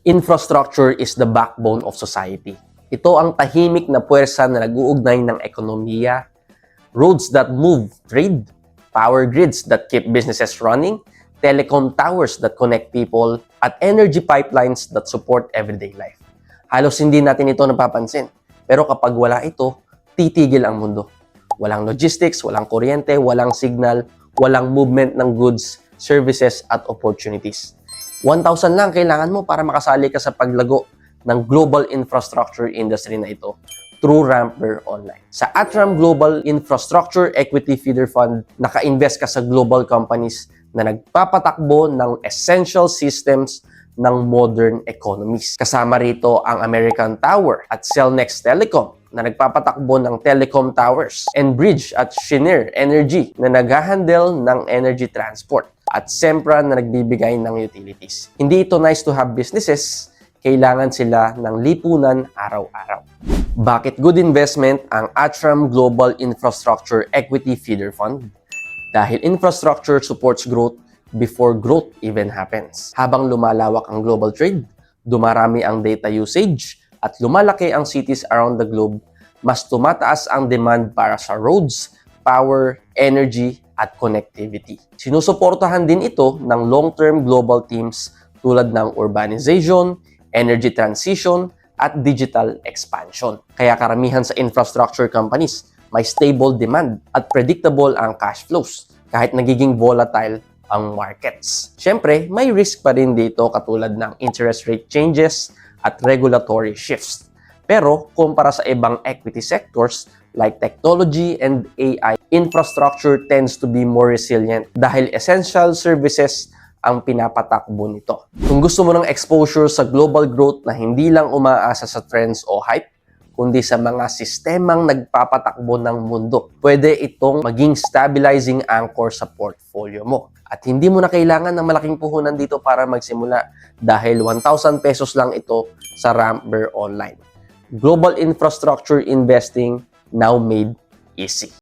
Infrastructure is the backbone of society. Ito ang tahimik na puwersa na nag-uugnay ng ekonomiya, roads that move trade, power grids that keep businesses running, telecom towers that connect people, at energy pipelines that support everyday life. Halos hindi natin ito napapansin. Pero kapag wala ito, titigil ang mundo. Walang logistics, walang kuryente, walang signal, walang movement ng goods, services, at opportunities. 1,000 lang kailangan mo para makasali ka sa paglago ng global infrastructure industry na ito through Rampler Online. Sa Atram Global Infrastructure Equity Feeder Fund, naka-invest ka sa global companies na nagpapatakbo ng essential systems ng modern economies. Kasama rito ang American Tower at Cellnex Telecom na nagpapatakbo ng telecom towers, Enbridge at Cheniere Energy na nag-handle ng energy transport, at Sempra na nagbibigay ng utilities. Hindi ito nice to have businesses, kailangan sila ng lipunan araw-araw. Bakit good investment ang Atram Global Infrastructure Equity Feeder Fund? Dahil infrastructure supports growth before growth even happens. Habang lumalawak ang global trade, dumarami ang data usage, at lumalaki ang cities around the globe, mas tumataas ang demand para sa roads, power, energy, at connectivity. Sinusuportahan din ito ng long-term global themes tulad ng urbanization, energy transition, at digital expansion. Kaya karamihan sa infrastructure companies may stable demand at predictable ang cash flows kahit nagiging volatile ang markets. Siyempre, may risk pa rin dito katulad ng interest rate changes at regulatory shifts. Pero kumpara sa ibang equity sectors like technology and AI, infrastructure tends to be more resilient dahil essential services ang pinapatakbo nito. Kung gusto mo ng exposure sa global growth na hindi lang umaasa sa trends o hype, kundi sa mga sistemang nagpapatakbo ng mundo, pwede itong maging stabilizing anchor sa portfolio mo. At hindi mo na kailangan ng malaking puhunan dito para magsimula dahil 1,000 pesos lang ito sa Rampler Online. Global infrastructure investing now made easy.